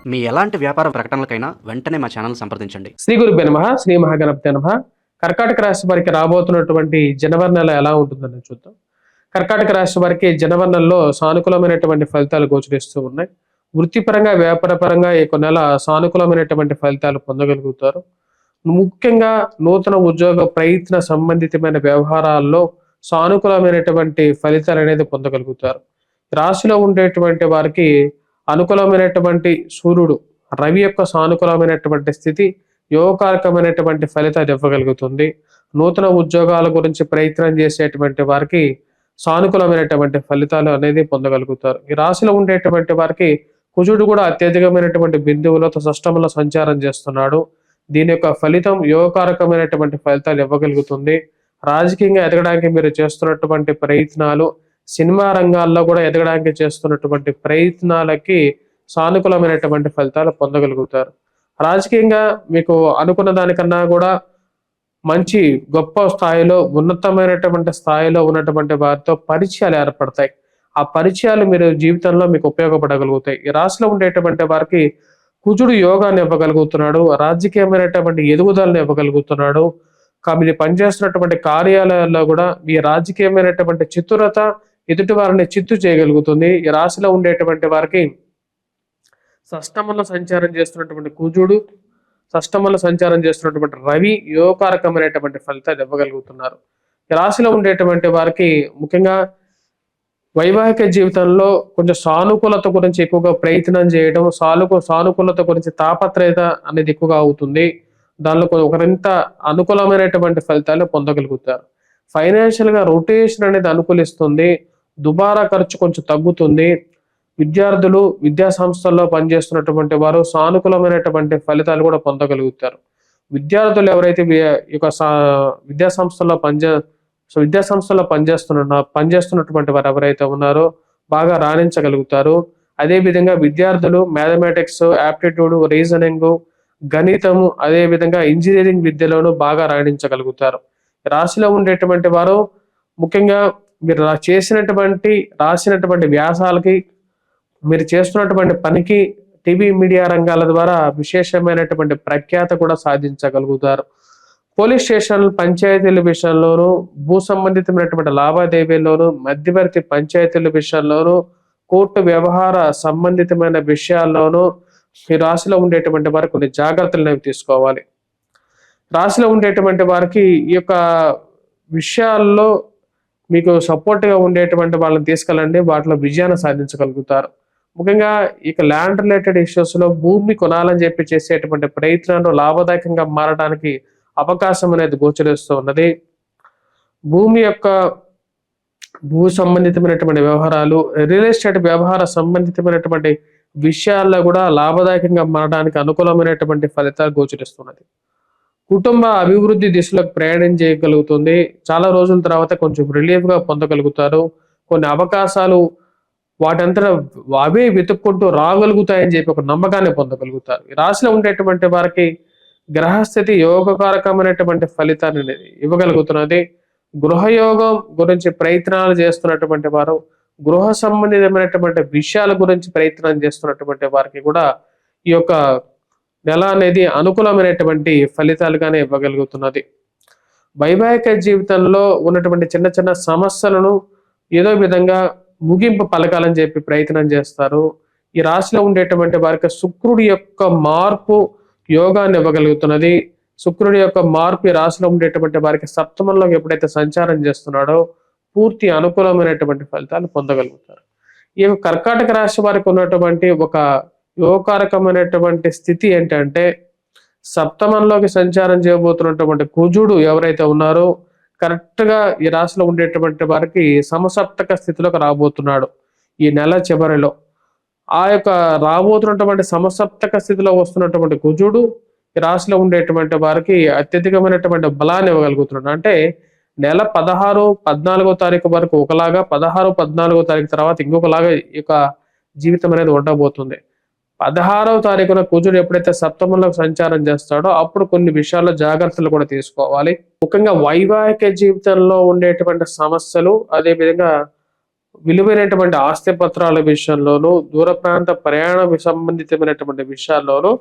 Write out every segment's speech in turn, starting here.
మీ ఎలాంటి వ్యాపార ప్రకటనలకైనా వెంటనే మా ఛానల్ సంప్రదించండి. శ్రీ గురుభ్యో నమః, శ్రీ మహాగణపతి నమః. కర్కాటక రాశి వారికి రాబోతున్నటువంటి జనవరి నెల ఎలా ఉంటుందని చూద్దాం. కర్కాటక రాశి వారికి జనవరి నెలలో సానుకూలమైనటువంటి ఫలితాలు గోచరిస్తూ ఉన్నాయి. వృత్తిపరంగా, వ్యాపార పరంగా ఈ నెల సానుకూలమైనటువంటి ఫలితాలు పొందగలుగుతారు. ముఖ్యంగా నూతన ఉద్యోగ ప్రయత్న సంబంధితమైన వ్యవహారాల్లో సానుకూలమైనటువంటి ఫలితాలు అనేది పొందగలుగుతారు. రాశిలో ఉండేటువంటి వారికి అనుకూలమైనటువంటి సూర్యుడు, రవి యొక్క సానుకూలమైనటువంటి స్థితి యోగకారకమైనటువంటి ఫలితాలు ఇవ్వగలుగుతుంది. నూతన ఉద్యోగాల గురించి ప్రయత్నం చేసేటువంటి వారికి సానుకూలమైనటువంటి ఫలితాలు అనేది పొందగలుగుతారు. ఈ రాశిలో ఉండేటువంటి వారికి కుజుడు కూడా అత్యధికమైనటువంటి బిందువులతో షష్టమంలో సంచారం చేస్తున్నాడు. దీని యొక్క ఫలితం యోగకారకమైనటువంటి ఫలితాలు ఇవ్వగలుగుతుంది. రాజకీయంగా ఎదగడానికి మీరు చేస్తున్నటువంటి ప్రయత్నాలు, సినిమా రంగాల్లో కూడా ఎదగడానికి చేస్తున్నటువంటి ప్రయత్నాలకి సానుకూలమైనటువంటి ఫలితాలు పొందగలుగుతారు. రాజకీయంగా మీకు అనుకున్న దానికన్నా కూడా మంచి గొప్ప స్థాయిలో, ఉన్నతమైనటువంటి స్థాయిలో ఉన్నటువంటి వారితో పరిచయాలు ఏర్పడతాయి. ఆ పరిచయాలు మీరు జీవితంలో మీకు ఉపయోగపడగలుగుతాయి. ఈ రాశిలో ఉండేటువంటి వారికి కుజుడు యోగాన్ని ఇవ్వగలుగుతున్నాడు, రాజకీయమైనటువంటి ఎదుగుదలను ఇవ్వగలుగుతున్నాడు. మీరు పనిచేస్తున్నటువంటి కార్యాలయాల్లో కూడా మీ రాజకీయమైనటువంటి చతురత ఎదుటి వారిని చిత్తు చేయగలుగుతుంది. ఈ రాశిలో ఉండేటువంటి వారికి షష్టమంలో సంచారం చేస్తున్నటువంటి కుజుడు, షష్టమంలో సంచారం చేస్తున్నటువంటి రవి యోగకారకమైనటువంటి ఫలితాలు ఇవ్వగలుగుతున్నారు. ఈ రాశిలో ఉండేటువంటి వారికి ముఖ్యంగా వైవాహిక జీవితంలో కొంచెం సానుకూలత గురించి ఎక్కువగా ప్రయత్నం చేయడం, సానుకూలత గురించి తాపత్రయత అనేది ఎక్కువగా అవుతుంది. దానిలో ఒకరింత అనుకూలమైనటువంటి ఫలితాలు పొందగలుగుతారు. ఫైనాన్షియల్ గా రొటేషన్ అనేది అనుకూలిస్తుంది. దుబారా ఖర్చు కొంచెం తగ్గుతుంది. విద్యార్థులు, విద్యా సంస్థల్లో పనిచేస్తున్నటువంటి వారు సానుకూలమైనటువంటి ఫలితాలు కూడా పొందగలుగుతారు. విద్యార్థులు ఎవరైతే విద్యా సంస్థల్లో పనిచేస్తున్నటువంటి వారు ఎవరైతే ఉన్నారో బాగా రాణించగలుగుతారు. అదేవిధంగా విద్యార్థులు మ్యాథమెటిక్స్, ఆప్టిట్యూడ్, రీజనింగ్, గణితము, అదేవిధంగా ఇంజనీరింగ్ విద్యలోనూ బాగా రాణించగలుగుతారు. రాశిలో ఉండేటువంటి వారు ముఖ్యంగా మీరు రాసినటువంటి వ్యాసాలకి, మీరు చేస్తున్నటువంటి పనికి టీవీ మీడియా రంగాల ద్వారా విశేషమైనటువంటి ప్రఖ్యాత కూడా సాధించగలుగుతారు. పోలీస్ స్టేషన్లు, పంచాయతీల విషయంలోనూ, భూ సంబంధితమైనటువంటి లావాదేవీల్లోనూ, మధ్యవర్తి పంచాయతీల విషయంలోనూ, కోర్టు వ్యవహార సంబంధితమైన విషయాల్లోనూ ఈ రాశిలో ఉండేటువంటి వారు కొన్ని జాగ్రత్తలు తీసుకోవాలి. రాశిలో ఉండేటువంటి వారికి ఈ యొక్క విషయాల్లో మీకు సపోర్ట్గా ఉండేటువంటి వాళ్ళని తీసుకెళ్ళండి, వాటిలో విజయాన్ని సాధించగలుగుతారు. ముఖ్యంగా ఇక ల్యాండ్ రిలేటెడ్ ఇష్యూస్ లో భూమి కొనాలని చెప్పి చేసేటువంటి ప్రయత్నాలు లాభదాయకంగా మారడానికి అవకాశం అనేది గోచరిస్తూ ఉన్నది. భూ సంబంధితమైనటువంటి వ్యవహారాలు, రియల్ ఎస్టేట్ వ్యవహార సంబంధితమైనటువంటి విషయాల్లో కూడా లాభదాయకంగా మారడానికి అనుకూలమైనటువంటి ఫలితాలు గోచరిస్తున్నది. కుటుంబ అభివృద్ధి దిశలోకి ప్రయాణం చేయగలుగుతుంది. చాలా రోజుల తర్వాత కొంచెం రిలీఫ్ గా పొందగలుగుతారు. కొన్ని అవకాశాలు వాటంతా అవే వెతుక్కుంటూ రాగలుగుతాయని చెప్పి ఒక నమ్మకాన్ని పొందగలుగుతారు. ఈ రాశిలో ఉండేటువంటి వారికి గ్రహస్థితి యోగకారకమైనటువంటి ఫలితాన్ని ఇవ్వగలుగుతున్నది. గృహయోగం గురించి ప్రయత్నాలు చేస్తున్నటువంటి వారు, గృహ సంబంధితమైనటువంటి విషయాల గురించి ప్రయత్నం చేస్తున్నటువంటి వారికి కూడా ఈ యొక్క నెల అనేది అనుకూలమైనటువంటి ఫలితాలుగానే ఇవ్వగలుగుతున్నది. వైవాహిక జీవితంలో ఉన్నటువంటి చిన్న చిన్న సమస్యలను ఏదో విధంగా ముగింపు పలకాలని చెప్పి ప్రయత్నం చేస్తారు. ఈ రాశిలో ఉండేటువంటి వారికి శుక్రుడి యొక్క మార్పు యోగాన్ని ఇవ్వగలుగుతున్నది. శుక్రుడి యొక్క మార్పు ఈ రాశిలో ఉండేటువంటి వారికి సప్తమంలోకి ఎప్పుడైతే సంచారం చేస్తున్నాడో పూర్తి అనుకూలమైనటువంటి ఫలితాలు పొందగలుగుతారు. ఈ కర్కాటక రాశి వారికి ఉన్నటువంటి ఒక యోగకారకమైనటువంటి స్థితి ఏంటంటే, సప్తమంలోకి సంచారం చేయబోతున్నటువంటి కుజుడు ఎవరైతే ఉన్నారో కరెక్ట్ గా ఈ రాశిలో ఉండేటువంటి వారికి సమసప్తక స్థితిలోకి రాబోతున్నాడు ఈ నెల చివరిలో. ఆ యొక్క రాబోతున్నటువంటి సమసప్తక స్థితిలో వస్తున్నటువంటి కుజుడు ఈ రాశిలో ఉండేటువంటి వారికి అత్యధికమైనటువంటి బలాన్ని ఇవ్వగలుగుతున్నాడు. అంటే నెల 16, 14వ తారీఖు వరకు ఒకలాగా, 16, 14వ తారీఖు తర్వాత ఇంకొకలాగా ఈ యొక్క జీవితం అనేది ఉండబోతుంది. 16వ తారీఖున కుజుడు ఎప్పుడైతే సప్తమంలోకి సంచారం చేస్తాడో అప్పుడు కొన్ని విషయాల్లో జాగ్రత్తలు కూడా తీసుకోవాలి. ముఖ్యంగా వైవాహిక జీవితంలో ఉండేటువంటి సమస్యలు, అదేవిధంగా విలువైనటువంటి ఆస్తి పత్రాల విషయంలోనూ, దూర ప్రాంత ప్రయాణ సంబంధితమైనటువంటి విషయాల్లోనూ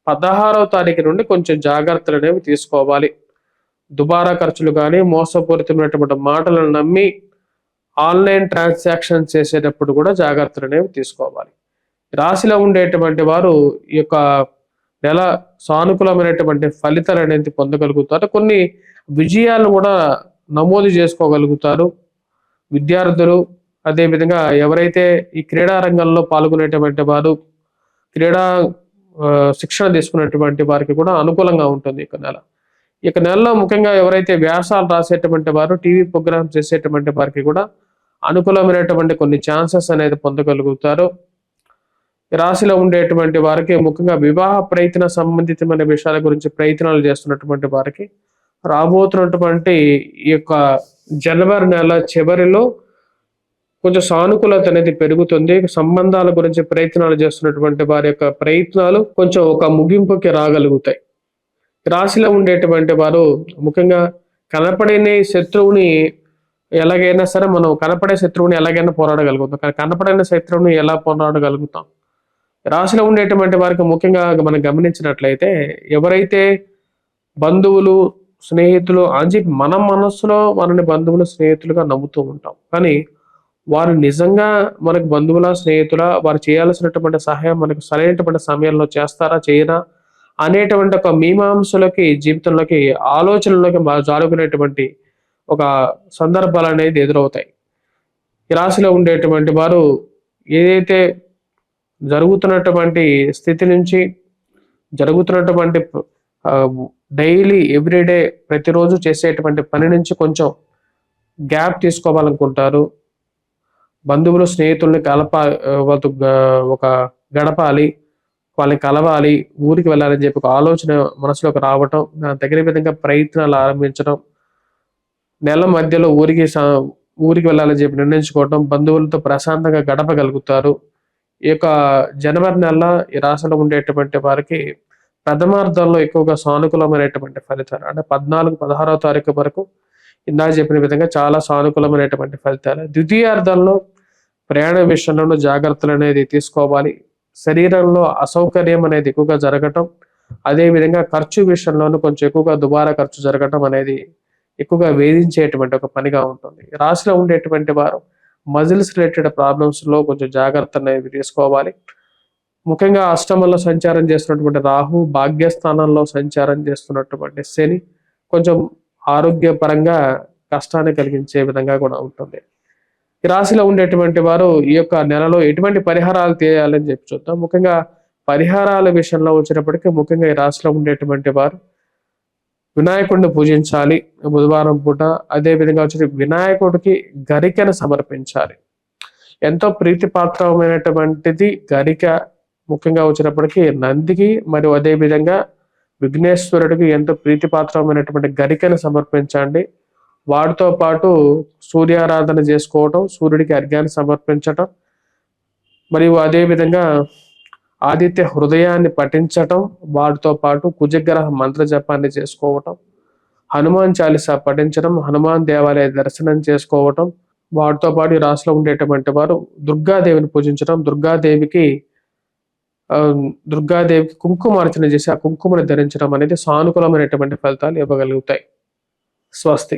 16వ తారీఖు నుండి కొంచెం జాగ్రత్తలనేవి తీసుకోవాలి. దుబారా ఖర్చులు గానీ, మోసపూరితమైనటువంటి మాటలను నమ్మి ఆన్‌లైన్ ట్రాన్సాక్షన్ చేసేటప్పుడు కూడా జాగ్రత్తలనేవి తీసుకోవాలి. రాశిలో ఉండేటువంటి వారు ఈ యొక్క నెల సానుకూలమైనటువంటి ఫలితాలనేది పొందగలుగుతారు. కొన్ని విజయాలను కూడా నమోదు చేసుకోగలుగుతారు. విద్యార్థులు, అదే విధంగా ఎవరైతే ఈ క్రీడా రంగంలో పాల్గొనేటువంటి వారు, క్రీడా శిక్షణ తీసుకునేటువంటి వారికి కూడా అనుకూలంగా ఉంటుంది ఈ నెల. ఈ నెలలో ముఖ్యంగా ఎవరైతే వ్యాసాలు రాసేటువంటి వారు, టీవీ ప్రోగ్రామ్స్ చేసేటువంటి వారికి కూడా అనుకూలమైనటువంటి కొన్ని ఛాన్సెస్ అనేది పొందగలుగుతారు. ఈ రాశిలో ఉండేటువంటి వారికి ముఖ్యంగా వివాహ ప్రయత్న సంబంధితమైన విషయాల గురించి ప్రయత్నాలు చేస్తున్నటువంటి వారికి రాబోతున్నటువంటి ఈ యొక్క జనవరి నెల చివరిలో కొంచెం సానుకూలత అనేది పెరుగుతుంది. సంబంధాల గురించి ప్రయత్నాలు చేస్తున్నటువంటి వారి యొక్క ప్రయత్నాలు కొంచెం ఒక ముగింపుకి రాగలుగుతాయి. రాశిలో ఉండేటువంటి వారు ముఖ్యంగా కనపడని శత్రువుని ఎలాగైనా సరే మనం కనపడే శత్రువుని ఎలాగైనా పోరాడగలుగుతాం. కానీ కనపడని శత్రువుని ఎలా పోరాడగలుగుతాం? రాశిలో ఉండేటువంటి వారికి ముఖ్యంగా మనం గమనించినట్లయితే ఎవరైతే బంధువులు, స్నేహితులు అని మన మనస్సులో మనని బంధువులు, స్నేహితులుగా నమ్ముతూ ఉంటాం. కానీ వారు నిజంగా మనకు బంధువుల, స్నేహితుల, వారు చేయాల్సినటువంటి సహాయం మనకు సరైనటువంటి సమయంలో చేస్తారా, చేయరా అనేటువంటి ఒక మీమాంసలోకి, జీవితంలోకి, ఆలోచనలోకి జారుకునేటువంటి ఒక సందర్భాలు అనేది ఎదురవుతాయి. ఈ రాశిలో ఉండేటువంటి వారు ఏదైతే జరుగుతున్నటువంటి స్థితి నుంచి, జరుగుతున్నటువంటి డైలీ ఎవ్రీడే ప్రతిరోజు చేసేటువంటి పని నుంచి కొంచెం గ్యాప్ తీసుకోవాలనుకుంటారు. బంధువులు, స్నేహితుల్ని వాళ్ళతో ఒక గడపాలి, వాళ్ళని కలవాలి, ఊరికి వెళ్ళాలని చెప్పి ఒక ఆలోచన మనసులోకి రావటం, దానికి తగిన విధంగా ప్రయత్నాలు ఆరంభించడం, నెల మధ్యలో ఊరికి వెళ్ళాలని చెప్పి నిర్ణయించుకోవటం, బంధువులతో ప్రశాంతంగా గడపగలుగుతారు. ఈ యొక్క జనవరి నెల ఈ రాశిలో ఉండేటువంటి వారికి ప్రథమార్థంలో ఎక్కువగా సానుకూలమైనటువంటి ఫలితాలు, అంటే 14, 16వ తారీఖు వరకు ఇందాక చెప్పిన విధంగా చాలా సానుకూలమైనటువంటి ఫలితాలు. ద్వితీయార్థంలో ప్రయాణ విషయంలోనూ జాగ్రత్తలు అనేది తీసుకోవాలి. శరీరంలో అసౌకర్యం అనేది ఎక్కువగా జరగటం, అదేవిధంగా ఖర్చు విషయంలోనూ కొంచెం ఎక్కువగా దుబారా ఖర్చు జరగటం అనేది ఎక్కువగా వేధించేటువంటి ఒక పనిగా ఉంటుంది. రాశిలో ఉండేటువంటి వారు మజిల్స్ రిలేటెడ్ ప్రాబ్లమ్స్లో కొంచెం జాగ్రత్త అనేది తీసుకోవాలి. ముఖ్యంగా అష్టమంలో సంచారం చేస్తున్నటువంటి రాహు, భాగ్యస్థానంలో సంచారం చేస్తున్నటువంటి శని కొంచెం ఆరోగ్యపరంగా కష్టాన్ని కలిగించే విధంగా కూడా ఉంటుంది. ఈ రాశిలో ఉండేటువంటి వారు ఈ యొక్క నెలలో ఎటువంటి పరిహారాలు చేయాలని చెప్పి చూద్దాం. ముఖ్యంగా పరిహారాల విషయంలో వచ్చినప్పటికీ ముఖ్యంగా ఈ రాశిలో ఉండేటువంటి వారు వినాయకుడిని పూజించాలి బుధవారం పూట. అదే విధంగా వచ్చి వినాయకుడికి గరికను సమర్పించాలి. ఎంతో ప్రీతిపాత్రమైనటువంటిది గరిక. ముఖ్యంగా వచ్చినప్పటికీ నందికి మరియు అదే విధంగా విఘ్నేశ్వరుడికి ఎంతో ప్రీతిపాత్రమైనటువంటి గరికను సమర్పించండి. వాటితో పాటు సూర్యారాధన చేసుకోవటం, సూర్యుడికి అర్ఘ్యాన్ని సమర్పించటం, మరియు అదే విధంగా ఆదిత్య హృదయాన్ని పఠించటం, వాటితో పాటు కుజగ్రహ మంత్ర జపాన్ని చేసుకోవటం, హనుమాన్ చాలీసా పఠించడం, హనుమాన్ దేవాలయ దర్శనం చేసుకోవటం, వాటితో పాటు ఈ రాశిలో ఉండేటువంటి వారు దుర్గాదేవిని పూజించడం, దుర్గాదేవికి కుంకుమార్చన చేసి ఆ కుంకుమను ధరించడం అనేది సానుకూలమైనటువంటి ఫలితాలు ఇవ్వగలుగుతాయి. స్వస్తి.